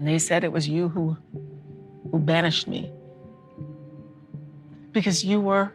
And they said it was you who banished me. Because you were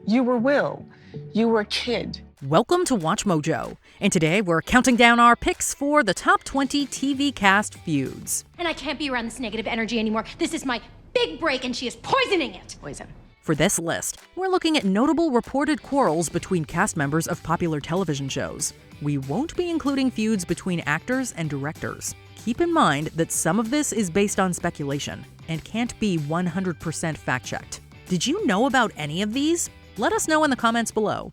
Will. You were a kid. Welcome to Watch Mojo, and today we're counting down our picks for the top 20 TV cast feuds. And I can't be around this negative energy anymore. This is my big break and she is poisoning it. Poison. For this list, we're looking at notable reported quarrels between cast members of popular television shows. We won't be including feuds between actors and directors. Keep in mind that some of this is based on speculation and can't be 100% fact-checked. Did you know about any of these? Let us know in the comments below.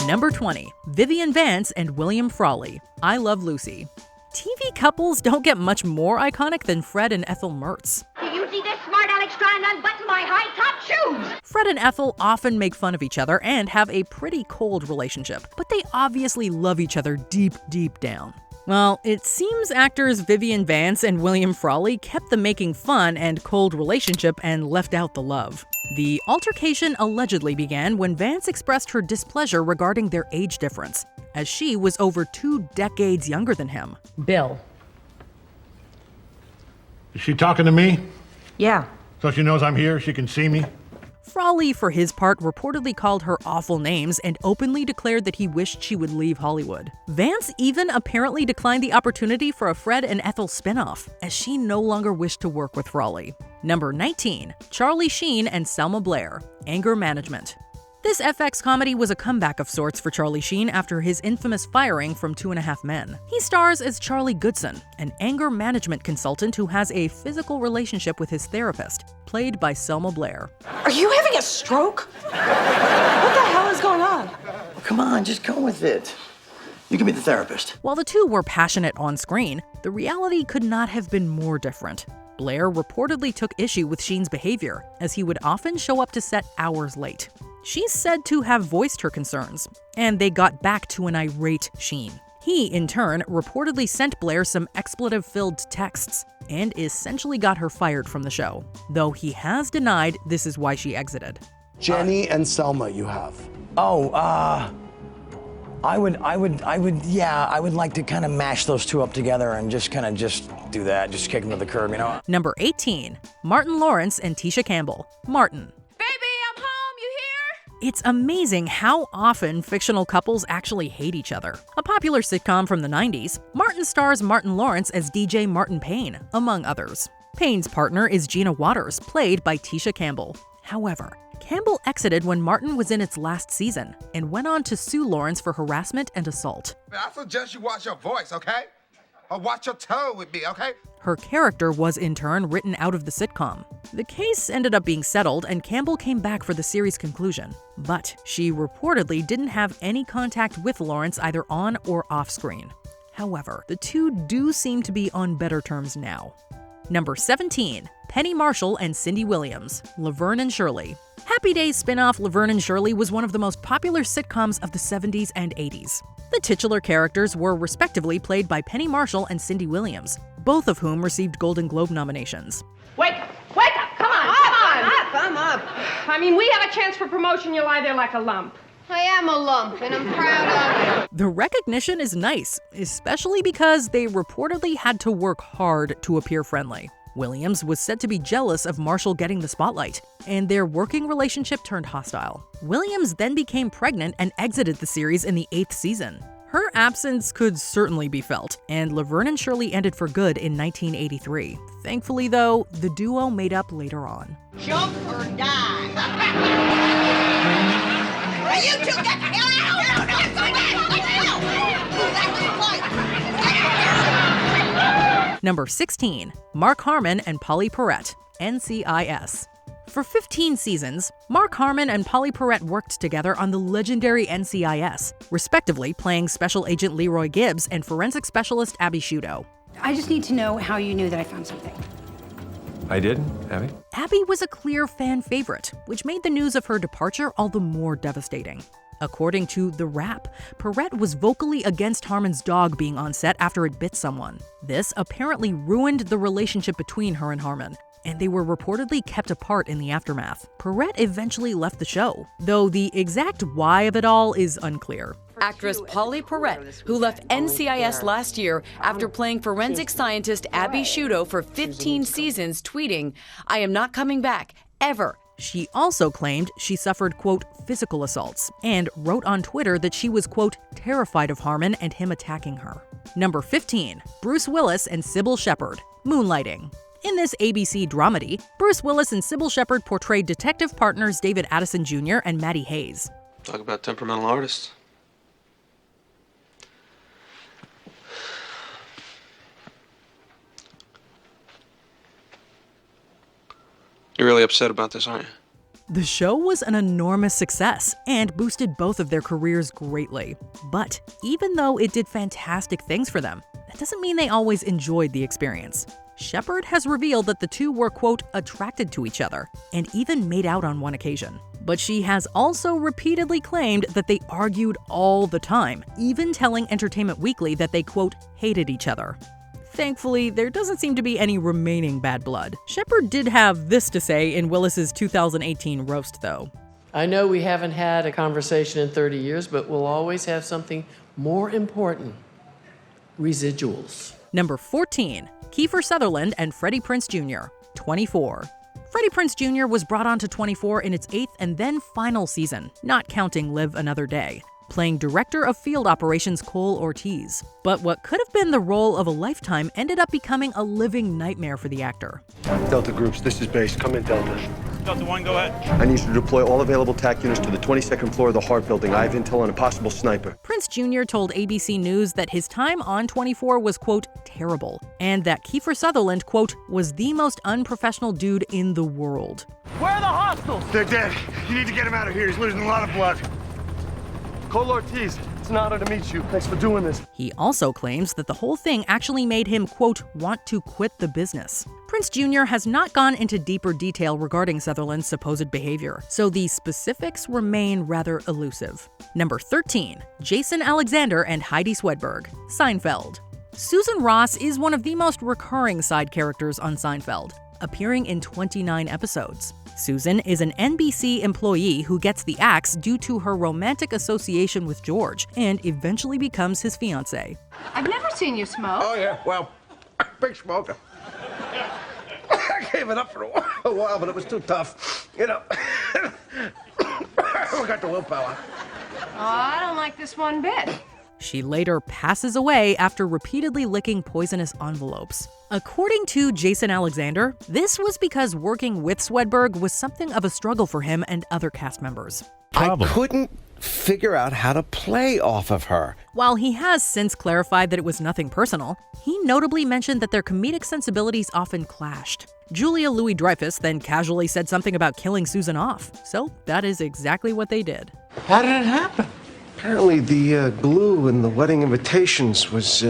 Number 20. Vivian Vance and William Frawley. I Love Lucy. TV couples don't get much more iconic than Fred and Ethel Mertz. Do you see this smart Alex trying to unbutton my high-top shoes? Fred and Ethel often make fun of each other and have a pretty cold relationship, but they obviously love each other deep, deep down. Well, it seems actors Vivian Vance and William Frawley kept the making fun and cold relationship and left out the love. The altercation allegedly began when Vance expressed her displeasure regarding their age difference, as she was over 2 decades younger than him. Bill. Is she talking to me? Yeah. So she knows I'm here, she can see me? Frawley, for his part, reportedly called her awful names and openly declared that he wished she would leave Hollywood. Vance even apparently declined the opportunity for a Fred and Ethel spinoff, as she no longer wished to work with Frawley. Number 19. Charlie Sheen and Selma Blair. Anger Management. This FX comedy was a comeback of sorts for Charlie Sheen after his infamous firing from 2.5 Men. He stars as Charlie Goodson, an anger management consultant who has a physical relationship with his therapist, played by Selma Blair. Are you having a stroke? What the hell is going on? Come on, just go with it. You can be the therapist. While the two were passionate on screen, the reality could not have been more different. Blair reportedly took issue with Sheen's behavior, as he would often show up to set hours late. She's said to have voiced her concerns, and they got back to an irate Sheen. He, in turn, reportedly sent Blair some expletive-filled texts, and essentially got her fired from the show, though he has denied this is why she exited. Jenny and Selma you have. I would like to kind of mash those two up together and just do that, just kick them to the curb, you know? Number 18. Martin Lawrence and Tasha Campbell. Martin. It's amazing how often fictional couples actually hate each other. A popular sitcom from the 90s, Martin stars Martin Lawrence as DJ Martin Payne, among others. Payne's partner is Gina Waters, played by Tasha Campbell. However, Campbell exited when Martin was in its last season and went on to sue Lawrence for harassment and assault. I suggest you watch your voice, okay? Or watch your tone with me, okay? Her character was in turn written out of the sitcom. The case ended up being settled and Campbell came back for the series' conclusion, but she reportedly didn't have any contact with Lawrence either on or off screen. However, the two do seem to be on better terms now. Number 17. Penny Marshall and Cindy Williams. Laverne and Shirley. Happy Days spinoff Laverne and Shirley was one of the most popular sitcoms of the 70s and 80s. The titular characters were respectively played by Penny Marshall and Cindy Williams, both of whom received Golden Globe nominations. Wake up, come on. I mean, we have a chance for promotion, you lie there like a lump. I am a lump, and I'm proud of it. The recognition is nice, especially because they reportedly had to work hard to appear friendly. Williams was said to be jealous of Marshall getting the spotlight, and their working relationship turned hostile. Williams then became pregnant and exited the series in the 8th season. Her absence could certainly be felt, and Laverne and Shirley ended for good in 1983. Thankfully, though, the duo made up later on. Jump or die. You two get the hell out! Number 16. Mark Harmon and Polly Perrette. NCIS. For 15 seasons, Mark Harmon and Polly Perrette worked together on the legendary NCIS, respectively playing Special Agent Leroy Gibbs and forensic specialist Abby Shudo. I just need to know how you knew that I found something. I did, Abby? Abby was a clear fan favorite, which made the news of her departure all the more devastating. According to The Wrap, Perrette was vocally against Harmon's dog being on set after it bit someone. This apparently ruined the relationship between her and Harmon, and they were reportedly kept apart in the aftermath. Perrette eventually left the show, though the exact why of it all is unclear. Actress Perrette, who left NCIS last year after playing forensic scientist Abby Shudo for 15 seasons, tweeting, "I am not coming back, ever." She also claimed she suffered, quote, physical assaults, and wrote on Twitter that she was, quote, terrified of Harmon and him attacking her. Number 15, Bruce Willis and Sybil Shepard, moonlighting. In this ABC dramedy, Bruce Willis and Sybil Shepard portrayed detective partners David Addison Jr. and Maddie Hayes. Talk about temperamental artists. You're really upset about this, aren't you? The show was an enormous success and boosted both of their careers greatly. But even though it did fantastic things for them, that doesn't mean they always enjoyed the experience. Shepard has revealed that the two were, quote, attracted to each other, and even made out on one occasion. But she has also repeatedly claimed that they argued all the time, even telling Entertainment Weekly that they, quote, hated each other. Thankfully, there doesn't seem to be any remaining bad blood. Shepard did have this to say in Willis's 2018 roast, though. I know we haven't had a conversation in 30 years, but we'll always have something more important. Residuals. Number 14, Kiefer Sutherland and Freddie Prinze Jr., 24. Freddie Prinze Jr. was brought on to 24 in its 8th and then final season, not counting Live Another Day, playing Director of Field Operations Cole Ortiz. But what could have been the role of a lifetime ended up becoming a living nightmare for the actor. Delta groups, this is base. Come in, Delta. Delta 1, go ahead. I need you to deploy all available TAC units to the 22nd floor of the Hart building. I have intel on a possible sniper. Prinze Jr. told ABC News that his time on 24 was, quote, terrible, and that Kiefer Sutherland, quote, was the most unprofessional dude in the world. Where are the hostiles? They're dead. You need to get him out of here. He's losing a lot of blood. Cole Ortiz, it's an honor to meet you. Thanks for doing this. He also claims that the whole thing actually made him, quote, want to quit the business. Prinze Jr. has not gone into deeper detail regarding Sutherland's supposed behavior, so the specifics remain rather elusive. Number 13, Jason Alexander and Heidi Swedberg, Seinfeld. Susan Ross is one of the most recurring side characters on Seinfeld, appearing in 29 episodes. Susan is an NBC employee who gets the axe due to her romantic association with George and eventually becomes his fiancé. I've never seen you smoke. Oh, yeah, well, big smoker. I gave it up for a while, but it was too tough. You know, we got the willpower. Oh, I don't like this one bit. She later passes away after repeatedly licking poisonous envelopes. According to Jason Alexander, this was because working with Swedberg was something of a struggle for him and other cast members. I couldn't figure out how to play off of her. While he has since clarified that it was nothing personal, he notably mentioned that their comedic sensibilities often clashed. Julia Louis-Dreyfus then casually said something about killing Susan off, so that is exactly what they did. How did it happen? Apparently the glue in the wedding invitations was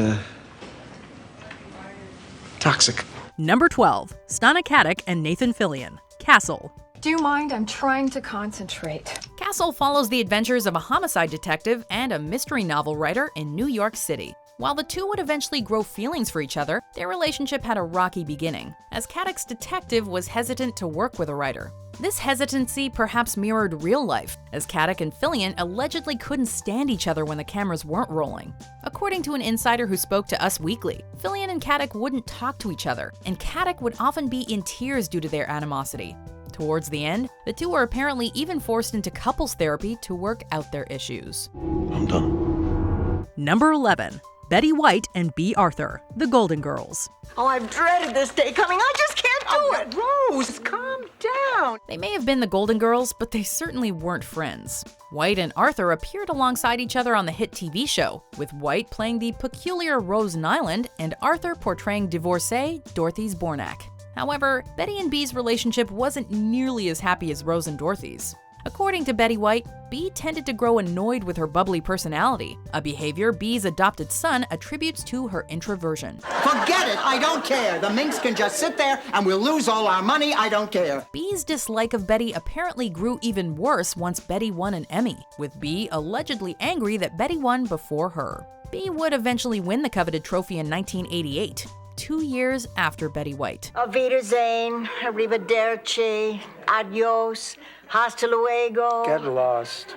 toxic. Number 12, Stana Katic and Nathan Fillion, Castle. Do you mind? I'm trying to concentrate. Castle follows the adventures of a homicide detective and a mystery novel writer in New York City. While the two would eventually grow feelings for each other, their relationship had a rocky beginning, as Katic's detective was hesitant to work with a writer. This hesitancy perhaps mirrored real life, as Katic and Fillion allegedly couldn't stand each other when the cameras weren't rolling. According to an insider who spoke to Us Weekly, Fillion and Katic wouldn't talk to each other, and Katic would often be in tears due to their animosity. Towards the end, the two were apparently even forced into couples therapy to work out their issues. I'm done. Number 11, Betty White and B. Arthur, The Golden Girls. Oh, I've dreaded this day coming. I just can't do it. Rose, calm down. They may have been the Golden Girls, but they certainly weren't friends. White and Arthur appeared alongside each other on the hit TV show, with White playing the peculiar Rose Nyland and Arthur portraying divorcee Dorothy Zbornak. However, Betty and B's relationship wasn't nearly as happy as Rose and Dorothy's. According to Betty White, B tended to grow annoyed with her bubbly personality, a behavior B's adopted son attributes to her introversion. Forget it, I don't care. The minx can just sit there and we'll lose all our money, I don't care. B's dislike of Betty apparently grew even worse once Betty won an Emmy, with B allegedly angry that Betty won before her. B would eventually win the coveted trophy in 1988. 2 years after Betty White. Auf Wiedersehen, arrivederci, adios, hasta luego. Get lost.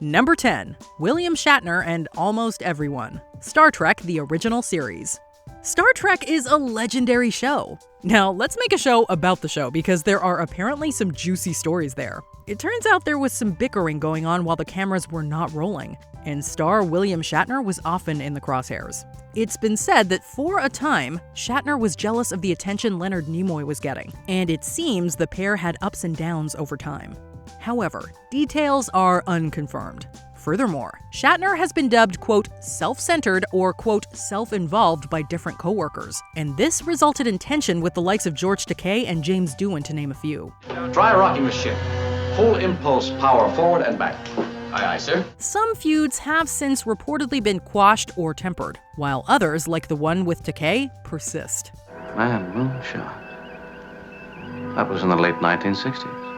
Number 10. William Shatner and almost everyone. Star Trek: The Original Series. Star Trek is a legendary show. Now, let's make a show about the show because there are apparently some juicy stories there. It turns out there was some bickering going on while the cameras were not rolling, and star William Shatner was often in the crosshairs. It's been said that for a time, Shatner was jealous of the attention Leonard Nimoy was getting, and it seems the pair had ups and downs over time. However, details are unconfirmed. Furthermore, Shatner has been dubbed, quote, self-centered or, quote, self-involved by different coworkers, and this resulted in tension with the likes of George Takei and James Doohan, to name a few. Try rocking the ship. Full impulse power forward and back. Aye, aye, sir. Some feuds have since reportedly been quashed or tempered, while others, like the one with Takei, persist. Man, well shot. That was in the late 1960s.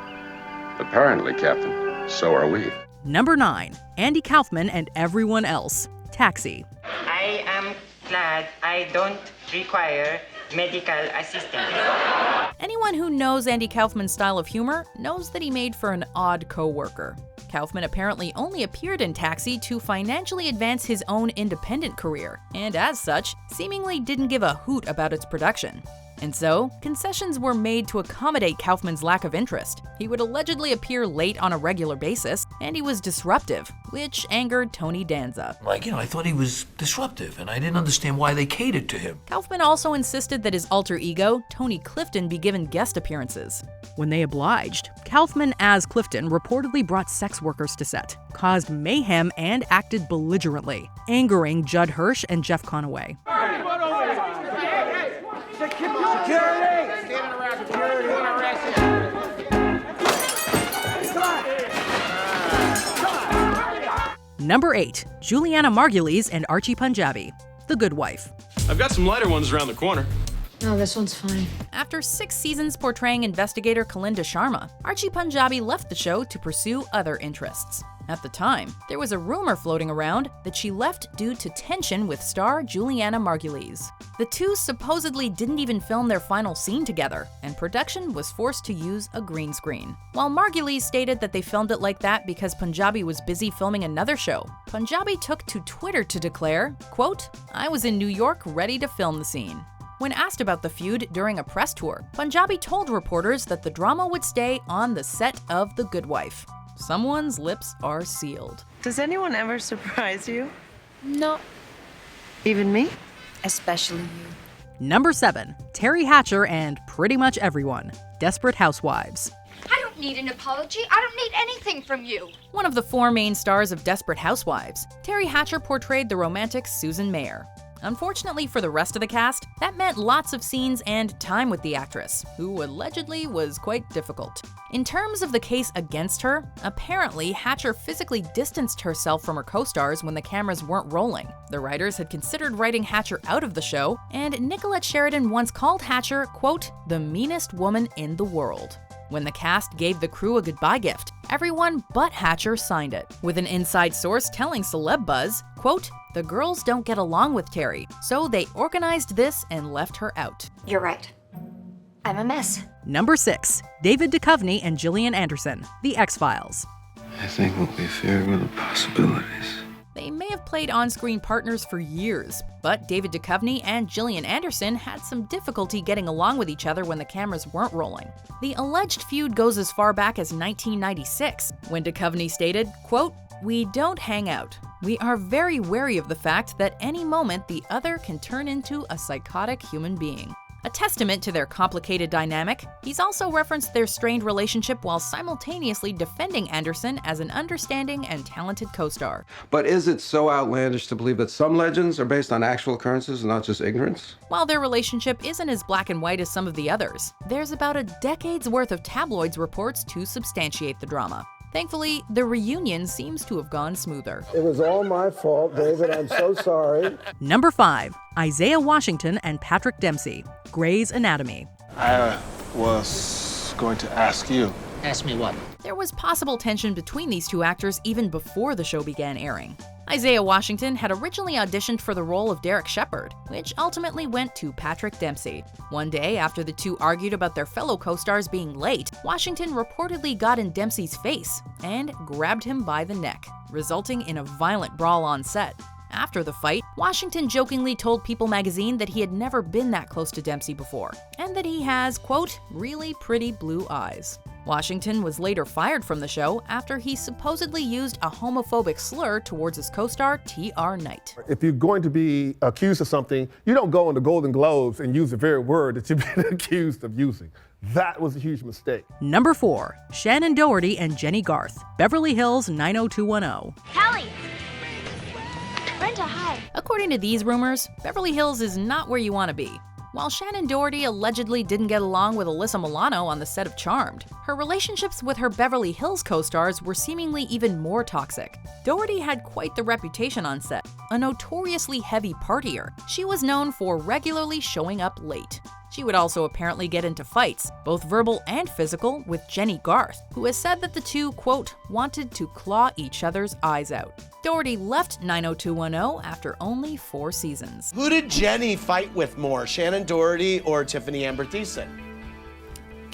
Apparently, Captain. So are we. Number 9. Andy Kaufman and everyone else. Taxi. I am glad I don't require medical assistance. Anyone who knows Andy Kaufman's style of humor knows that he made for an odd co-worker. Kaufman apparently only appeared in Taxi to financially advance his own independent career, and as such, seemingly didn't give a hoot about its production. And so, concessions were made to accommodate Kaufman's lack of interest. He would allegedly appear late on a regular basis, and he was disruptive, which angered Tony Danza. I thought he was disruptive, and I didn't understand why they catered to him. Kaufman also insisted that his alter ego, Tony Clifton, be given guest appearances. When they obliged, Kaufman as Clifton reportedly brought sex workers to set, caused mayhem, and acted belligerently, angering Judd Hirsch and Jeff Conaway. Number 8. Juliana Margulies and Archie Punjabi. The Good Wife. I've got some lighter ones around the corner. No, this one's fine. After 6 seasons portraying investigator Kalinda Sharma, Archie Punjabi left the show to pursue other interests. At the time, there was a rumor floating around that she left due to tension with star Juliana Margulies. The two supposedly didn't even film their final scene together, and production was forced to use a green screen. While Margulies stated that they filmed it like that because Punjabi was busy filming another show, Punjabi took to Twitter to declare, quote, "I was in New York ready to film the scene." When asked about the feud during a press tour, Punjabi told reporters that the drama would stay on the set of The Good Wife. Someone's lips are sealed. Does anyone ever surprise you? No. Even me? Especially you. Number 7. Terry Hatcher and pretty much everyone. Desperate Housewives. I don't need an apology. I don't need anything from you. One of the 4 main stars of Desperate Housewives, Terry Hatcher portrayed the romantic Susan Mayer. Unfortunately for the rest of the cast, that meant lots of scenes and time with the actress, who allegedly was quite difficult. In terms of the case against her, apparently Hatcher physically distanced herself from her co-stars when the cameras weren't rolling. The writers had considered writing Hatcher out of the show, and Nicolette Sheridan once called Hatcher, quote, "the meanest woman in the world." When the cast gave the crew a goodbye gift, everyone but Hatcher signed it, with an inside source telling Celeb Buzz, quote, "the girls don't get along with Terry, so they organized this and left her out." You're right. I'm a mess. Number 6. David Duchovny and Gillian Anderson. The X-Files. I think what we feared were the possibilities. They may have played on-screen partners for years, but David Duchovny and Gillian Anderson had some difficulty getting along with each other when the cameras weren't rolling. The alleged feud goes as far back as 1996, when Duchovny stated, quote, "We don't hang out. We are very wary of the fact that any moment the other can turn into a psychotic human being." A testament to their complicated dynamic, he's also referenced their strained relationship while simultaneously defending Anderson as an understanding and talented co-star. But is it so outlandish to believe that some legends are based on actual occurrences and not just ignorance? While their relationship isn't as black and white as some of the others, there's about a decade's worth of tabloids reports to substantiate the drama. Thankfully, the reunion seems to have gone smoother. It was all my fault, David. I'm so sorry. Number 5. Isaiah Washington and Patrick Dempsey. Grey's Anatomy. I was going to ask you. Ask me what? There was possible tension between these two actors even before the show began airing. Isaiah Washington had originally auditioned for the role of Derek Shepard, which ultimately went to Patrick Dempsey. One day, after the two argued about their fellow co-stars being late, Washington reportedly got in Dempsey's face and grabbed him by the neck, resulting in a violent brawl on set. After the fight, Washington jokingly told People magazine that he had never been that close to Dempsey before, and that he has, quote, really pretty blue eyes. Washington was later fired from the show after he supposedly used a homophobic slur towards his co-star T.R. Knight. If you're going to be accused of something, you don't go on the Golden Globes and use the very word that you've been accused of using. That was a huge mistake. Number 4. Shannon Doherty and Jenny Garth, Beverly Hills 90210. Kelly! Brenda, hi. According to these rumors, Beverly Hills is not where you want to be. While Shannon Doherty allegedly didn't get along with Alyssa Milano on the set of Charmed, her relationships with her Beverly Hills co-stars were seemingly even more toxic. Doherty had quite the reputation on set. A notoriously heavy partier, she was known for regularly showing up late. She would also apparently get into fights, both verbal and physical, with Jenny Garth, who has said that the two, quote, wanted to claw each other's eyes out. Doherty left 90210 after only 4 seasons. Who did Jenny fight with more, Shannon Doherty or Tiffany Amber Thiessen?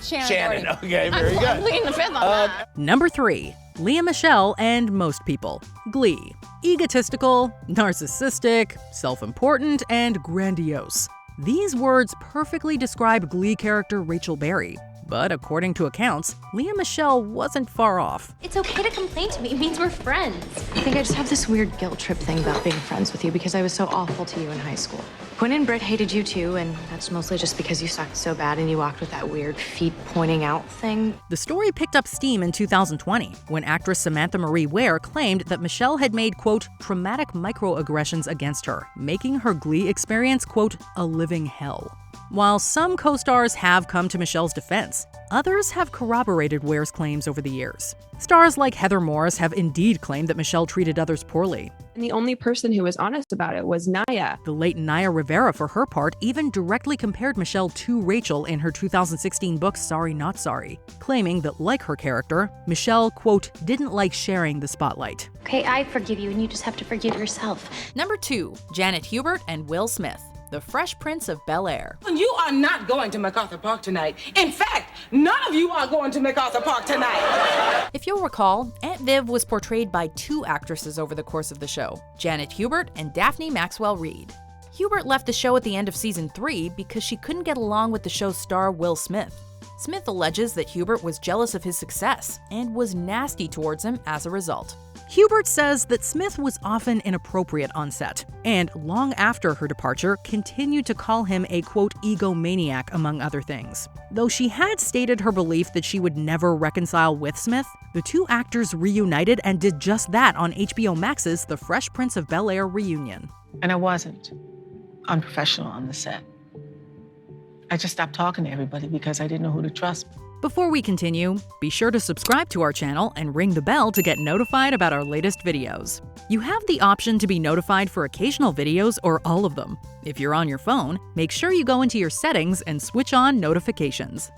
Shannon Doherty. Okay, very good. I'm pleading the fifth on that. Number 3. Lea Michele and Most People. Glee. Egotistical, narcissistic, self-important, and grandiose. These words perfectly describe Glee character Rachel Berry. But according to accounts, Lea Michele wasn't far off. It's okay to complain to me. It means we're friends. I think I just have this weird guilt trip thing about being friends with you because I was so awful to you in high school. Quinn and Britt hated you too, and that's mostly just because you sucked so bad and you walked with that weird feet pointing out thing. The story picked up steam in 2020 when actress Samantha Marie Ware claimed that Michelle had made, quote, traumatic microaggressions against her, making her Glee experience, quote, a living hell. While some co-stars have come to Michelle's defense, others have corroborated Ware's claims over the years. Stars like Heather Morris have indeed claimed that Michelle treated others poorly. And the only person who was honest about it was Naya. The late Naya Rivera, for her part, even directly compared Michelle to Rachel in her 2016 book Sorry Not Sorry, claiming that, like her character, Michelle, quote, didn't like sharing the spotlight. Okay, I forgive you, and you just have to forgive yourself. Number 2. Janet Hubert and Will Smith, The Fresh Prince of Bel-Air. You are not going to MacArthur Park tonight. In fact, none of you are going to MacArthur Park tonight. If you'll recall, Aunt Viv was portrayed by 2 actresses over the course of the show, Janet Hubert and Daphne Maxwell Reid. Hubert left the show at the end of season 3 because she couldn't get along with the show's star Will Smith. Smith alleges that Hubert was jealous of his success and was nasty towards him as a result. Hubert says that Smith was often inappropriate on set, and long after her departure, continued to call him a, quote, egomaniac, among other things. Though she had stated her belief that she would never reconcile with Smith, the 2 actors reunited and did just that on HBO Max's The Fresh Prince of Bel-Air reunion. And I wasn't unprofessional on the set. I just stopped talking to everybody because I didn't know who to trust. Before we continue, be sure to subscribe to our channel and ring the bell to get notified about our latest videos. You have the option to be notified for occasional videos or all of them. If you're on your phone, make sure you go into your settings and switch on notifications.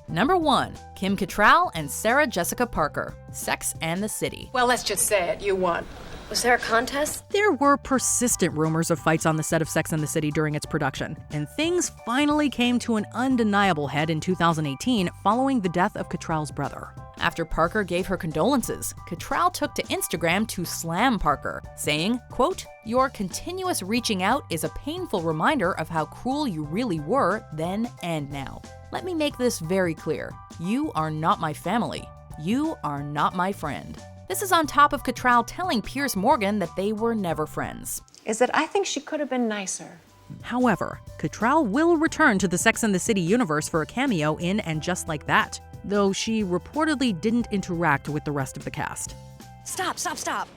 Number 1. Kim Cattrall and Sarah Jessica Parker, Sex and the City. Well, let's just say it. You won. Was there a contest? There were persistent rumors of fights on the set of Sex and the City during its production, and things finally came to an undeniable head in 2018 following the death of Cattrall's brother. After Parker gave her condolences, Cattrall took to Instagram to slam Parker, saying, quote, your continuous reaching out is a painful reminder of how cruel you really were then and now. Let me make this very clear. You are not my family. You are not my friend. This is on top of Cattrall telling Piers Morgan that they were never friends. Is that I think she could have been nicer. However, Cattrall will return to the Sex and the City universe for a cameo in And Just Like That, though she reportedly didn't interact with the rest of the cast. Stop.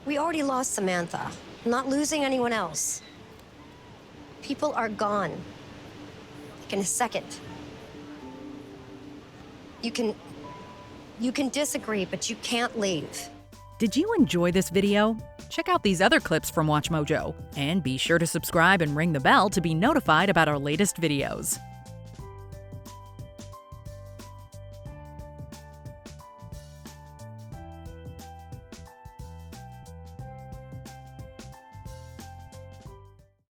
We already lost Samantha. I'm not losing anyone else. People are gone. Like in a second. You can disagree, but you can't leave. Did you enjoy this video? Check out these other clips from WatchMojo, and be sure to subscribe and ring the bell to be notified about our latest videos.